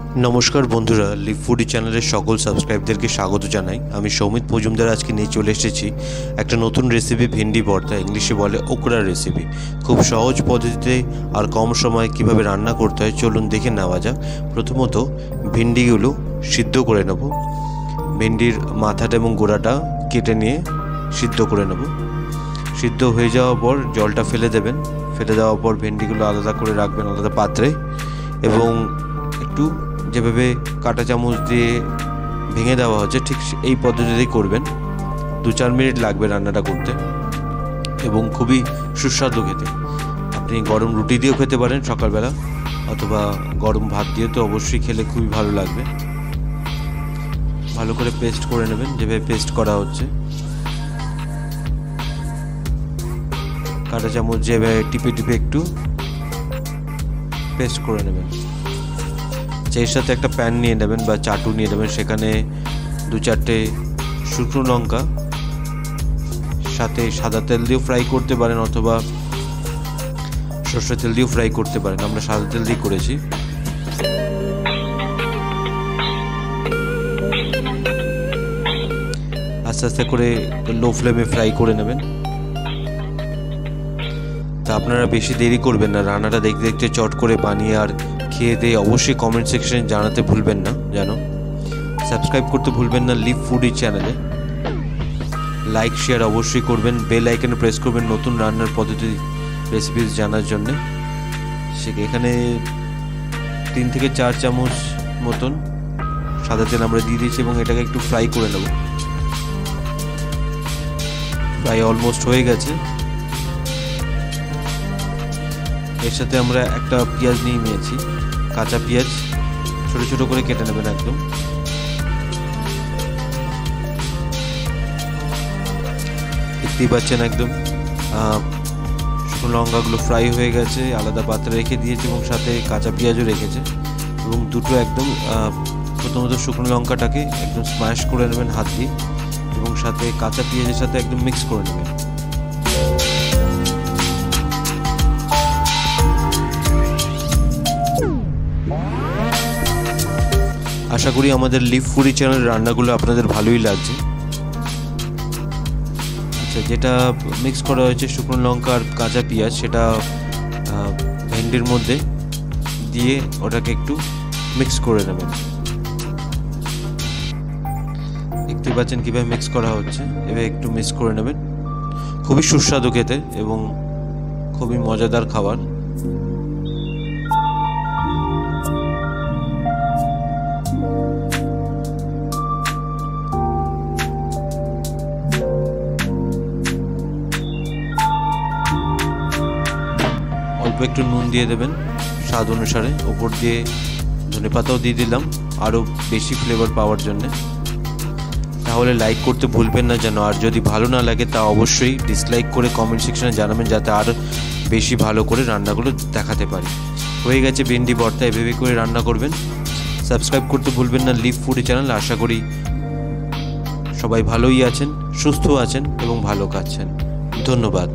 नमस्कार बंधुरा live foodie channel सकल सबसक्राइबरदेर के स्वागत जानाई। आमी सौमित मजुमदार आज के निये चले एसेछि एक नतून रेसिपि भिंडी भर्ता, इंग्लिशे बोले ओकरा रेसिपि। खूब सहज पद्धतिते और कम समय किभाबे रान्ना करते हैं चलुन देखे नेওয়া যাক। प्रथमत भिंडिगुलो सिद्ध करे नेब, भिंडिर माथाटा एबं गोड़ाटा केटे निये सिद्ध करे नेब। सिद्ध हये जाओयार पर जलटा फेले देबेन, फेले देওয়ার पर भिंडिगुलो आलादा करे राखबेन आलादा पात्रे एबं एकटू যেভাবে কাঁটা চামচ দিয়ে ভেঙে দেওয়া হচ্ছে ঠিক এই পদ্ধতিতেই করবেন। 2-4 মিনিট লাগবে রান্নাটা করতে এবং খুবই সুস্বাদু খেতে। আপনি গরম রুটি দিয়েও খেতে পারেন সকালবেলা, অথবা গরম ভাত দিয়ে তো অবশ্যই খেলে খুবই ভালো লাগবে। ভালো করে পেস্ট করে নেবেন যেভাবে পেস্ট করা হচ্ছে। কাঁটা চামচ যেভাবে টিপে টিপে একটু পেস্ট করে নেবেন। এর সাথে একটা প্যান নিয়ে নেবেন বা চাটু নিয়ে নেবেন, সেখানে 2-4টে শুকনো লঙ্কা, সাথে সাদা তেল দিয়েও ফ্রাই করতে পারেন অথবা সরষের তেল দিয়েও ফ্রাই করতে পারেন। আমরা সাদা তেল দিয়ে করেছি। আস্তে আস্তে করে লো ফ্লেমে ফ্রাই করে নেবেন। তা আপনারা বেশি দেরি করবেন না, রান্নাটা দেখতে দেখতে চট করে বানিয়ে আর খেয়ে দিয়ে অবশ্যই কমেন্ট সেকশনে জানাতে ভুলবেন না। জানো সাবস্ক্রাইব করতে ভুলবেন না লিভ ফুডি চ্যানেলে। লাইক শেয়ার অবশ্যই করবেন, বেল আইকনে প্রেস করবেন নতুন রান্নার পদ্ধতি রেসিপিস জানার জন্য। এখানে 3 থেকে 4 চামচ মতন সাদা তেল আমরা দিয়ে দিয়েছি এবং এটাকে একটু ফ্রাই করে নেব। ফ্রাই অলমোস্ট হয়ে গেছে। এর সাথে আমরা একটা পেঁয়াজ নিয়ে নিয়েছি, কাঁচা পেঁয়াজ ছোট ছোট করে কেটে নেবেন একদম। দেখতেই পাচ্ছেন একদম শুকনো লঙ্কাগুলো ফ্রাই হয়ে গেছে, আলাদা পাত্রে রেখে দিয়েছি এবং সাথে কাঁচা পেঁয়াজও রেখেছে। এবং দুটো একদম প্রথমত শুকনো লঙ্কাটাকে একদম স্ম্যাশ করে নেবেন হাত দিয়ে এবং সাথে কাঁচা পেঁয়াজের সাথে একদম মিক্স করে নেবেন। আশা করি আমাদের লিভ ফুডি চ্যানেলের রান্নাগুলো আপনাদের ভালোই লাগছে। আচ্ছা, যেটা মিক্স করা হয়েছে শুকনো লঙ্কা আর কাঁচা পেঁয়াজ, সেটা ভেন্ডির মধ্যে দিয়ে ওটাকে একটু মিক্স করে নেবেন। দেখতে পাচ্ছেন কীভাবে মিক্স করা হচ্ছে, এভাবে একটু মিক্স করে নেবেন। খুবই সুস্বাদু খেতে এবং খুবই মজাদার খাবার। অল্প একটু নুন দিয়ে দেবেন স্বাদ অনুসারে, ওপর দিয়ে ধনেপাতাও দিয়ে দিলাম আরও বেশি ফ্লেভার পাওয়ার জন্য। তাহলে লাইক করতে ভুলবেন না যেন, আর যদি ভালো না লাগে তা অবশ্যই ডিসলাইক করে কমেন্ট সেকশনে জানাবেন যাতে আরও বেশি ভালো করে রান্নাগুলো দেখাতে পারি। হয়ে গেছে ভেন্ডি ভর্তা, এভাবে করে রান্না করবেন। সাবস্ক্রাইব করতে ভুলবেন না লিভ ফুডি চ্যানেল। আশা করি সবাই ভালোই আছেন, সুস্থ আছেন এবং ভালো খাচ্ছেন। ধন্যবাদ।